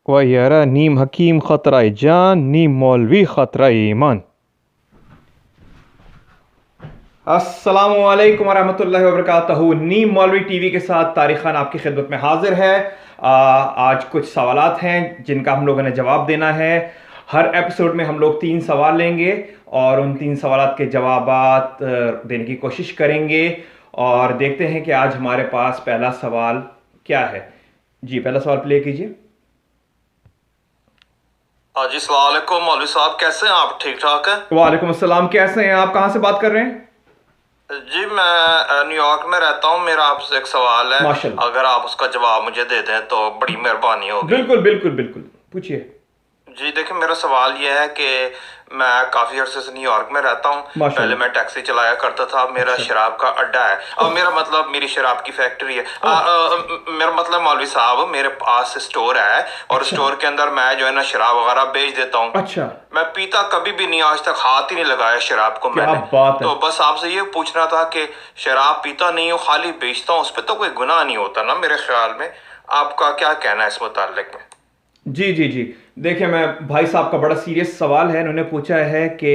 वयरा नीम हकीम ख़तरा जान नीम मौलवी ख़तरा ईमान। अस्सलामुअलैकुम वरहमतुल्लाहि वबरकातुहू। नीम मौलवी टीवी के साथ तारिक खान आपकी खिदमत में हाजिर है। आज कुछ सवालात हैं जिनका हम लोगों ने जवाब देना है। हर एपिसोड में हम लोग 3 सवाल लेंगे और उन 3 सवालात के जवाबात देने की कोशिश करेंगे और देखते हैं कि आज हमारे पास पहला सवाल क्या है। जी, पहला सवाल प्ले कीजिए। हाँ जी, अस्सलाम वालेकुम मौलवी साहब, कैसे हैं आप? ठीक ठाक हैं? वालेकुम अस्सलाम, कैसे हैं आप? कहाँ से बात कर रहे हैं? जी, मैं न्यूयॉर्क में रहता हूँ। मेरा आपसे एक सवाल है, माशाल्लाह। अगर आप उसका जवाब मुझे दे दें तो बड़ी मेहरबानी होगी। बिल्कुल बिल्कुल बिल्कुल, पूछिए। जी देखिए, मेरा सवाल यह है कि मैं काफ़ी अर्से से न्यूयॉर्क में रहता हूँ। पहले माशाल्लाह। मैं टैक्सी चलाया करता था। मेरा अच्छा। शराब का अड्डा है और मेरा मतलब मेरी शराब की फैक्ट्री है। मेरा मतलब मौलवी साहब, मेरे पास स्टोर है और अच्छा। स्टोर के अंदर मैं जो है ना शराब वगैरह बेच देता हूँ। अच्छा, मैं पीता कभी भी नहीं, आज तक हाथ ही नहीं लगाया शराब को क्या मैंने। बात है। तो बस आपसे ये पूछना था कि शराब पीता नहीं हूँ, खाली बेचता हूँ, उस पर तो कोई गुनाह नहीं होता ना मेरे ख्याल में। आपका क्या कहना है इस मुताल्लिक में? जी जी जी, देखिए, मैं भाई साहब का बड़ा सीरियस सवाल है। इन्होंने पूछा है कि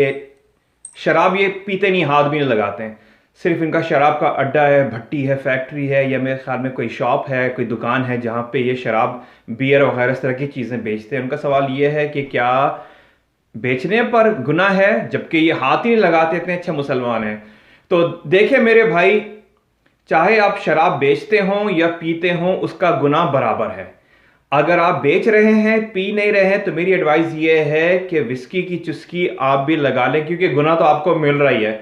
शराब ये पीते नहीं, हाथ भी नहीं लगाते हैं, सिर्फ इनका शराब का अड्डा है, भट्टी है, फैक्ट्री है, या मेरे ख्याल में कोई शॉप है, कोई दुकान है जहाँ पे ये शराब, बियर वगैरह इस तरह की चीज़ें बेचते हैं। उनका सवाल ये है कि क्या बेचने पर गुनाह है, जबकि ये हाथ ही नहीं लगाते, इतने अच्छे मुसलमान हैं। तो देखिए मेरे भाई, चाहे आप शराब बेचते हों या पीते हों, उसका गुनाह बराबर है। अगर आप बेच रहे हैं, पी नहीं रहे हैं, तो मेरी एडवाइस ये है कि विस्की की चुस्की आप भी लगा लें, क्योंकि गुनाह तो आपको मिल रही है।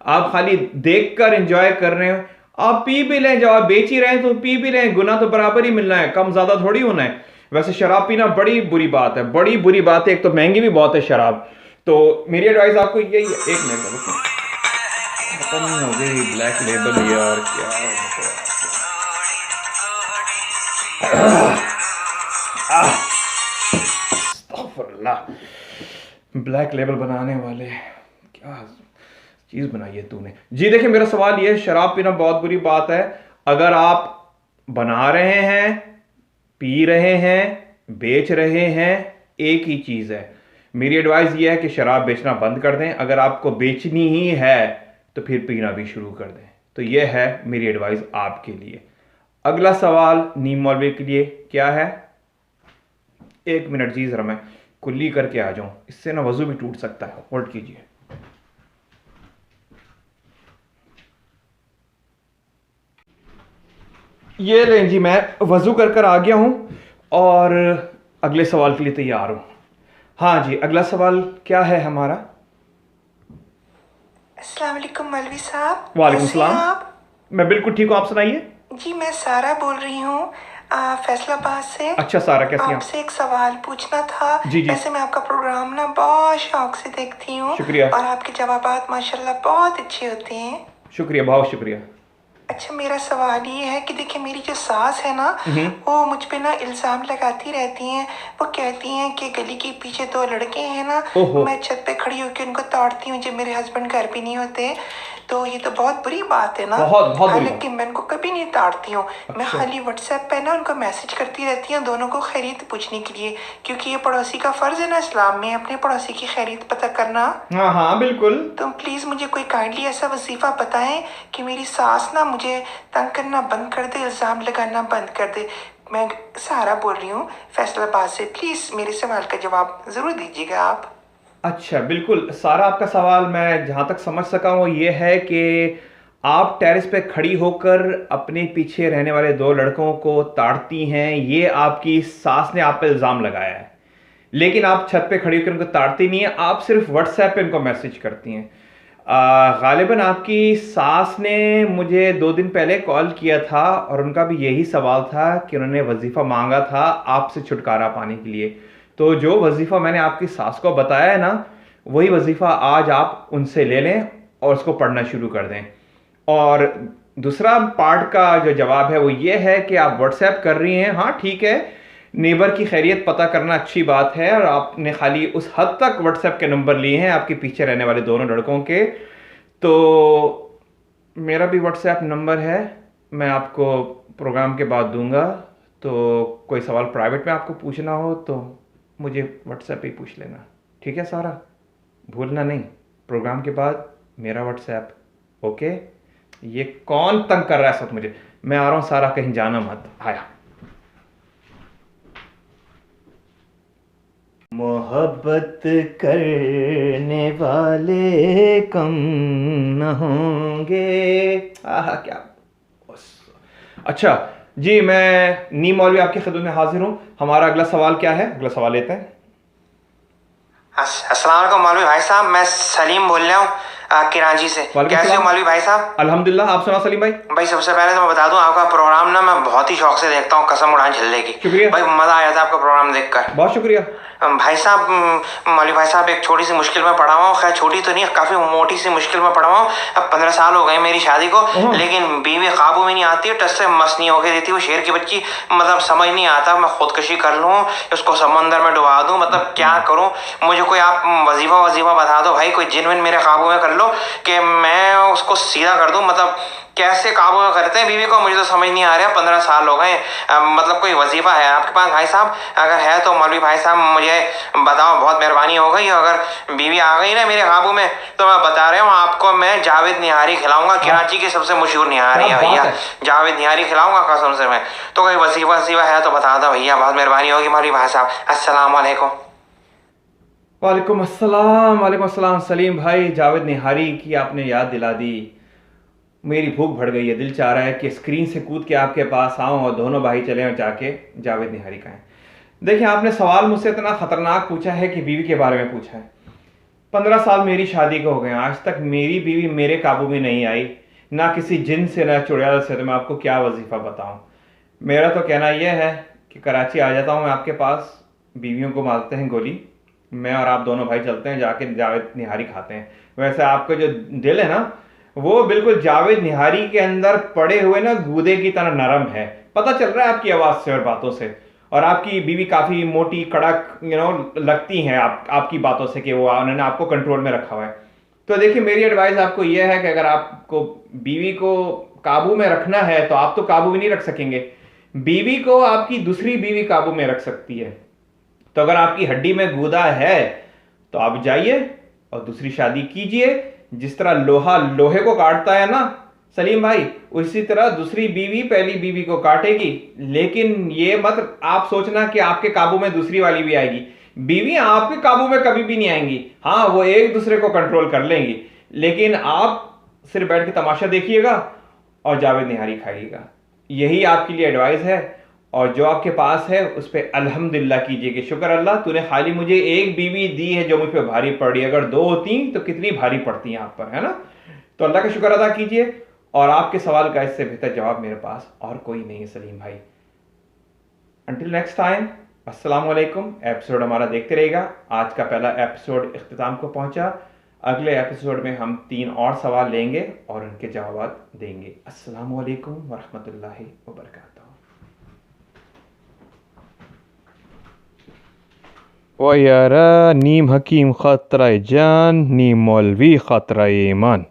आप खाली देखकर एंजॉय कर रहे हैं। आप पी भी लें, जब आप बेच ही रहे हैं तो पी भी लें, गुनाह तो बराबर ही मिलना है, कम ज्यादा थोड़ी होना है। वैसे शराब पीना बड़ी बुरी बात है, बड़ी बुरी बात है। एक तो महंगी भी बहुत है शराब। तो मेरी एडवाइस आपको यही है। एक मिनट रुको, खत्म नहीं हो गई ब्लैक लेबल यार, क्या ब्लैक लेबल बनाने वाले, क्या चीज बनाई है तूने। जी देखिए, मेरा सवाल ये है, शराब पीना बहुत बुरी बात है। अगर आप बना रहे हैं, पी रहे हैं, बेच रहे हैं, एक ही चीज है। मेरी एडवाइस ये है कि शराब बेचना बंद कर दें। अगर आपको बेचनी ही है तो फिर पीना भी शुरू कर दें। तो ये है मेरी एडवाइस आपके लिए। अगला सवाल नीम मौलवी के लिए क्या है? एक मिनट जी, जरा मैं कुल्ली करके आ जाऊं, इससे ना वजू भी टूट सकता है। होल्ड कीजिए। ये लें जी, मैं वजू कर कर आ गया हूं और अगले सवाल के लिए तैयार हूं। हाँ जी, अगला सवाल क्या है हमारा? अस्सलाम वालेकुम मौलवी साहब, वालेकुम कैसे हैं सलाम। आप? मैं बिल्कुल ठीक हूँ, आप सुनाइए। जी मैं सारा बोल रही हूँ फैसलाबाद से। अच्छा सारा, कैसी हैं आप? आपसे एक सवाल पूछना था। जी जी। वैसे मैं आपका प्रोग्राम ना बहुत शौक से देखती हूँ शुक्रिया। और आपके जवाबात माशाल्लाह बहुत अच्छे होते हैं। शुक्रिया, बहुत शुक्रिया। अच्छा, मेरा सवाल ये है कि देखिए, मेरी जो सास है ना, वो मुझ पे ना इल्ज़ाम लगाती रहती हैं। वो कहती हैं कि गली के पीछे 2 लड़के हैं ना, ओहो। मैं छत पे खड़ी होकर उनको ताड़ती हूँ जब मेरे हस्बैंड घर पे नहीं होते। तो ये तो बहुत बुरी बात है ना। बहुत बहुत बुरी हालांकि बात। मैं उनको कभी नहीं ताड़ती हूँ। मैं अच्छा। खाली व्हाट्सएप पे ना उनको मैसेज करती रहती हूँ, दोनों को खैरियत पूछने के लिए, क्योंकि ये पड़ोसी का फ़र्ज़ है ना इस्लाम में, अपने पड़ोसी की खैरियत पता करना। हाँ हाँ बिल्कुल। तो प्लीज़ मुझे कोई काइंडली ऐसा वजीफ़ा बताएं कि मेरी सास ना मुझे तंग करना बंद कर दे, इल्ज़ाम लगाना बंद कर दे। मैं सारा बोल रही हूँ फैसलाबाद से। प्लीज़ मेरे सवाल का जवाब ज़रूर दीजिएगा आप। अच्छा बिल्कुल सारा, आपका सवाल मैं जहाँ तक समझ सका हूँ ये है कि आप टेरेस पे खड़ी होकर अपने पीछे रहने वाले 2 लड़कों को ताड़ती हैं। ये आपकी सास ने आप पे इल्ज़ाम लगाया है, लेकिन आप छत पे खड़ी होकर उनको ताड़ती नहीं है, आप सिर्फ व्हाट्सएप पे उनको मैसेज करती हैं। गालिबन आपकी सास ने मुझे 2 दिन पहले कॉल किया था और उनका भी यही सवाल था कि उन्होंने वजीफ़ा मांगा था आपसे छुटकारा पाने के लिए। तो जो वजीफ़ा मैंने आपकी सास को बताया है ना, वही वजीफ़ा आज आप उनसे ले लें और उसको पढ़ना शुरू कर दें। और दूसरा पार्ट का जो जवाब है वो ये है कि आप व्हाट्सएप कर रही हैं, हाँ ठीक है, नेबर की खैरियत पता करना अच्छी बात है, और आपने खाली उस हद तक व्हाट्सएप के नंबर लिए हैं आपके पीछे रहने वाले दोनों लड़कों के। तो मेरा भी व्हाट्सएप नंबर है, मैं आपको प्रोग्राम के बाद दूंगा। तो कोई सवाल प्राइवेट में आपको पूछना हो तो मुझे व्हाट्सएप पे ही पूछ लेना, ठीक है सारा? भूलना नहीं, प्रोग्राम के बाद मेरा व्हाट्सएप, ओके? ये कौन तंग कर रहा है सब मुझे? मैं आ रहा हूँ सारा, कहीं जाना मत। आया। मोहब्बत करने वाले कम न होंगे। आहा क्या। अच्छा जी, मैं नीम मौलवी आपकी खिदमत में हाजिर हूँ। हमारा अगला सवाल क्या है? अगला सवाल लेते हैं। अस्सलाम वालेकुम मौलवी भाई साहब, मैं सलीम बोल रहा हूँ कराची से। वालेकुम कैसे हो सलाम। मौलवी भाई साहब? अल्हम्दुलिल्लाह, आप सुना सलीम भाई? भाई सबसे पहले तो मैं बता दूं, आपका प्रोग्राम ना मैं बहुत ही शौक से देखता हूँ, कसम उड़ान झल्ले की। शुक्रिया। भाई मजा आ जाता है आपका प्रोग्राम देखकर। बहुत शुक्रिया। भाई साहब, मौलवी भाई साहब, एक छोटी सी मुश्किल में पड़ा हुआ हूँ। खैर छोटी तो नहीं, काफी मोटी सी मुश्किल में पड़ा हुआ हूँ। अब 15 साल हो गए मेरी शादी को, लेकिन बीवी काबू में नहीं आती है, टस से मस नहीं होके देती। वो शेर की बच्ची, मतलब समझ नहीं आता मैं खुदकुशी कर लूँ, उसको समंदर में डुबा दूँ, मतलब क्या करूँ? मुझे कोई आप वजीफा बता दो भाई, कोई जिनविन मेरे काबू में कर लो कि मैं उसको सीधा कर दूँ। मतलब कैसे काबू में करते हैं बीवी को, मुझे तो समझ नहीं आ रहा। 15 साल हो गए। मतलब कोई वजीफा है आपके पास भाई साहब? अगर है तो मौलवी भाई साहब मुझे बताओ, बहुत मेहरबानी हो गई। अगर बीवी आ गई ना मेरे काबू में, तो मैं बता रहा हूँ आपको, मैं जावेद निहारी खिलाऊंगा। कराची की सबसे मशहूर निहारी है भैया, जावेद निहारी खिलाऊंगा कसम से मैं। तो कोई वजीफा है तो बता दो भैया, बहुत मेहरबानी होगी मौलवी भाई साहब। अस्सलाम वालेकुम। वालेकुम अस्सलाम सलीम भाई, जावेद निहारी की आपने याद दिला दी। मेरी भूख बढ़ गई है, दिल चाह रहा है कि स्क्रीन से कूद के आपके पास आऊं और दोनों भाई चले और जाके जावेद निहारी का है। देखिए, आपने सवाल मुझसे इतना ख़तरनाक पूछा है कि बीवी के बारे में पूछा है। 15 साल मेरी शादी को हो गए, आज तक मेरी बीवी मेरे काबू में नहीं आई, ना किसी जिन से ना चुड़ैल से। तो मैं आपको क्या वजीफ़ा बताऊं? मेरा तो कहना यह है कि कराची आ जाता हूं मैं आपके पास, बीवियों को मारते हैं गोली, मैं और आप दोनों भाई चलते हैं, जाके जावेद निहारी खाते हैं। वैसे आपका जो दिल है ना, वो बिल्कुल जावेद निहारी के अंदर पड़े हुए ना गूदे की तरह नरम है। पता चल रहा है आपकी आवाज़ से और बातों से। और आपकी बीवी काफ़ी मोटी कड़क लगती हैं आपकी बातों से कि वो उन्होंने आपको कंट्रोल में रखा हुआ है। तो देखिए, मेरी एडवाइस आपको यह है कि अगर आपको बीवी को काबू में रखना है तो आप तो काबू में नहीं रख सकेंगे, बीवी को आपकी दूसरी बीवी काबू में रख सकती है। तो अगर आपकी हड्डी में गूदा है तो आप जाइए और दूसरी शादी कीजिए। जिस तरह लोहा लोहे को काटता है ना सलीम भाई, उसी तरह दूसरी बीवी पहली बीवी को काटेगी। लेकिन ये मत आप सोचना कि आपके काबू में दूसरी वाली भी आएगी। बीवी आपके काबू में कभी भी नहीं आएंगी। हाँ, वो एक दूसरे को कंट्रोल कर लेंगी, लेकिन आप सिर्फ बैठ के तमाशा देखिएगा और जावेद निहारी खाइएगा। यही आपके लिए एडवाइस है। और जो आपके पास है उस पर अल्हम्दुलिल्लाह कीजिए कि शुक्र अल्लाह, तूने खाली मुझे एक बीवी दी है जो मुझ पर भारी पड़ रही है। अगर 2 होती तो कितनी भारी पड़ती हैं आप पर, है ना? तो अल्लाह का शुक्र अदा कीजिए। और आपके सवाल का इससे बेहतर जवाब मेरे पास और कोई नहीं है सलीम भाई। अंटिल नेक्स्ट टाइम, अस्सलाम वालेकुम। एपिसोड हमारा देखते रहेगा। आज का पहला एपिसोड इख्तिताम को पहुंचा। अगले एपिसोड में हम 3 और सवाल लेंगे और उनके जवाब देंगे। अस्सलाम वालेकुम वरहमतुल्लाहि वबरकातुहू। ओ यारा, नीम हकीम खतरा जान, नीम मौलवी खतरा ईमान।